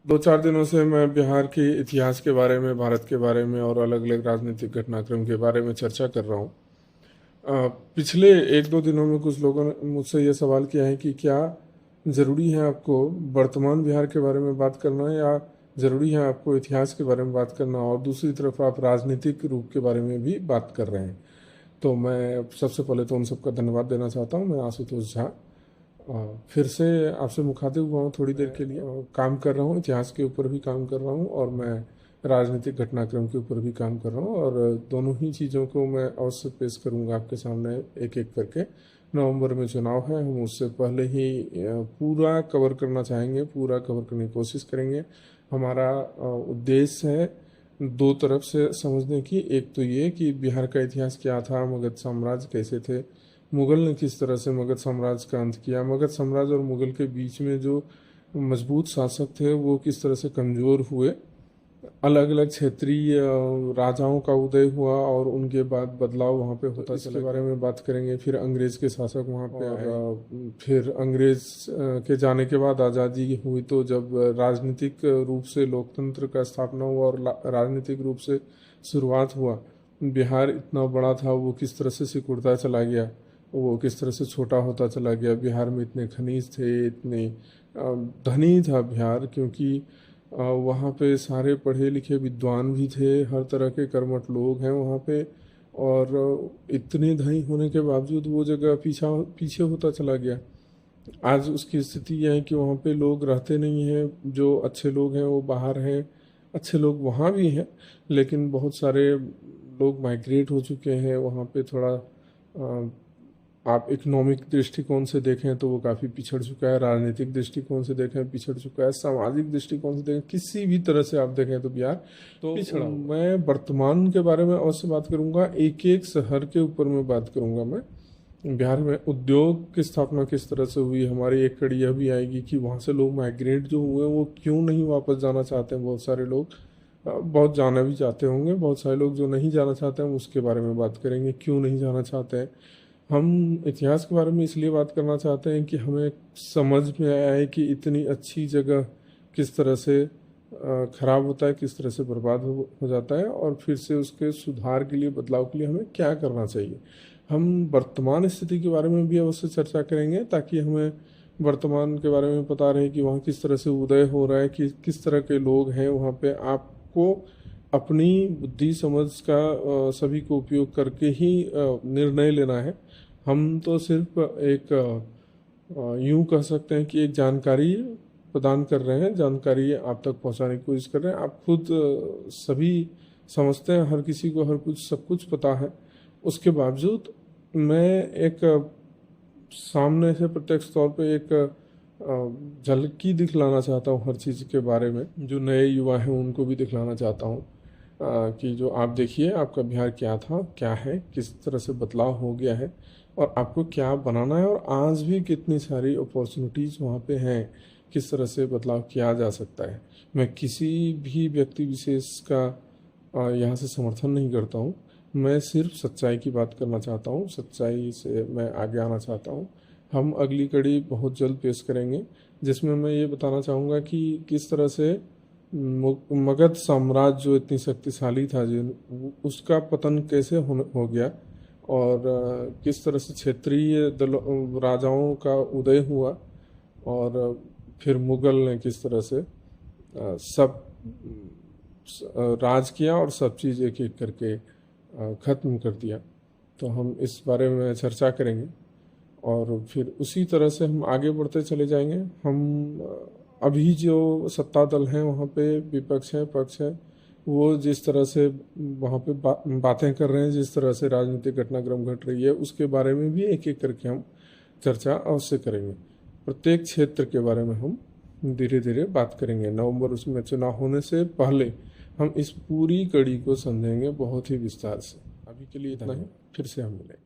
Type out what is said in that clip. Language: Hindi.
दो चार दिनों से मैं बिहार के इतिहास के बारे में, भारत के बारे में और अलग अलग राजनीतिक घटनाक्रम के बारे में चर्चा कर रहा हूँ। पिछले एक दो दिनों में कुछ लोगों ने मुझसे ये सवाल किया है कि क्या ज़रूरी है आपको वर्तमान बिहार के बारे में बात करना, या ज़रूरी है आपको इतिहास के बारे में बात करना, और दूसरी तरफ आप राजनीतिक रूप के बारे में भी बात कर रहे हैं। तो मैं सबसे पहले तो उन सबका धन्यवाद देना चाहता हूँ। मैं आशुतोष झा फिर से आपसे मुखातिब हुआ हूँ थोड़ी देर के लिए। काम कर रहा हूँ, इतिहास के ऊपर भी काम कर रहा हूँ और मैं राजनीतिक घटनाक्रम के ऊपर भी काम कर रहा हूँ, और दोनों ही चीज़ों को मैं अवश्य पेश करूँगा आपके सामने एक एक करके। नवंबर में चुनाव है, हम उससे पहले ही पूरा कवर करना चाहेंगे, पूरा कवर करने की कोशिश करेंगे। हमारा उद्देश्य है दो तरफ से समझने की। एक तो ये कि बिहार का इतिहास क्या था, मगध साम्राज्य कैसे थे, मुगल ने किस तरह से मगध साम्राज्य का अंत किया, मगध साम्राज्य और मुगल के बीच में जो मजबूत शासक थे वो किस तरह से कमज़ोर हुए, अलग अलग क्षेत्रीय राजाओं का उदय हुआ और उनके बाद बदलाव वहाँ पे होता, इसके बारे में बात करेंगे। फिर अंग्रेज़ के शासक वहाँ पे आए, फिर अंग्रेज़ के जाने के बाद आज़ादी हुई, तो जब राजनीतिक रूप से लोकतंत्र का स्थापना हुआ और राजनीतिक रूप से शुरुआत हुआ, बिहार इतना बड़ा था वो किस तरह से सिकुड़ता चला गया, वो किस तरह से छोटा होता चला गया। बिहार में इतने खनिज थे, इतने धनी था बिहार, क्योंकि वहाँ पे सारे पढ़े लिखे विद्वान भी थे, हर तरह के कर्मठ लोग हैं वहाँ पे, और इतने धनी होने के बावजूद वो जगह पीछे होता चला गया। आज उसकी स्थिति यह है कि वहाँ पे लोग रहते नहीं हैं, जो अच्छे लोग हैं वो बाहर हैं, अच्छे लोग वहाँ भी हैं, लेकिन बहुत सारे लोग माइग्रेट हो चुके हैं वहाँ पे। थोड़ा आप इकोनॉमिक दृष्टिकोण से देखें तो वो काफ़ी पिछड़ चुका है, राजनीतिक दृष्टिकोण से देखें पिछड़ चुका है, सामाजिक दृष्टिकोण से देखें, किसी भी तरह से आप देखें तो बिहार तो पिछड़ा। मैं वर्तमान के बारे में अवश्य बात करूंगा, एक एक शहर के ऊपर में बात करूंगा। मैं बिहार में उद्योग की स्थापना किस तरह से हुई, हमारी एक कड़ी यह भी आएगी कि वहाँ से लोग माइग्रेट जो हुए वो क्यों नहीं वापस जाना चाहते हैं। बहुत सारे लोग बहुत जाना भी चाहते होंगे, बहुत सारे लोग जो नहीं जाना चाहते हैं उसके बारे में बात करेंगे, क्यों नहीं जाना चाहते हैं। हम इतिहास के बारे में इसलिए बात करना चाहते हैं कि हमें समझ में आया है कि इतनी अच्छी जगह किस तरह से खराब होता है, किस तरह से बर्बाद हो जाता है, और फिर से उसके सुधार के लिए, बदलाव के लिए हमें क्या करना चाहिए। हम वर्तमान स्थिति के बारे में भी अवश्य चर्चा करेंगे ताकि हमें वर्तमान के बारे में पता रहे कि वहाँ किस तरह से उदय हो रहा है, कि किस तरह के लोग हैं वहाँ पे। आपको अपनी बुद्धि समझ का सभी को उपयोग करके ही निर्णय लेना है। हम तो सिर्फ एक यूं कह सकते हैं कि एक जानकारी प्रदान कर रहे हैं, जानकारी आप तक पहुंचाने की कोशिश कर रहे हैं। आप खुद सभी समझते हैं, हर किसी को हर कुछ सब कुछ पता है, उसके बावजूद मैं एक सामने से प्रत्यक्ष तौर पे एक झलकी दिखलाना चाहता हूँ हर चीज़ के बारे में। जो नए युवा हैं उनको भी दिखलाना चाहता हूँ कि जो आप देखिए आपका बिहार क्या था, क्या है, किस तरह से बदलाव हो गया है और आपको क्या बनाना है, और आज भी कितनी सारी अपॉर्चुनिटीज़ वहाँ पे हैं, किस तरह से बदलाव किया जा सकता है। मैं किसी भी व्यक्ति विशेष का यहाँ से समर्थन नहीं करता हूँ, मैं सिर्फ सच्चाई की बात करना चाहता हूँ, सच्चाई से मैं आगे आना चाहता हूँ। हम अगली कड़ी बहुत जल्द पेश करेंगे जिसमें मैं ये बताना चाहूँगा कि किस तरह से मगध साम्राज्य जो इतनी शक्तिशाली था, जो उसका पतन कैसे हो गया, और किस तरह से क्षेत्रीय राजाओं का उदय हुआ, और फिर मुगल ने किस तरह से सब राज किया और सब चीज़ एक एक करके ख़त्म कर दिया। तो हम इस बारे में चर्चा करेंगे और फिर उसी तरह से हम आगे बढ़ते चले जाएंगे। हम अभी जो सत्ता दल हैं वहाँ पे विपक्ष है, पक्ष है, वो जिस तरह से वहाँ पे बातें कर रहे हैं, जिस तरह से राजनीतिक घटनाक्रम घट रही है, उसके बारे में भी एक एक करके हम चर्चा अवश्य करेंगे। प्रत्येक क्षेत्र के बारे में हम धीरे धीरे बात करेंगे। नवंबर उसमें चुनाव होने से पहले हम इस पूरी कड़ी को समझेंगे बहुत ही विस्तार से। अभी के लिए इतना ही, फिर से हम मिलेंगे।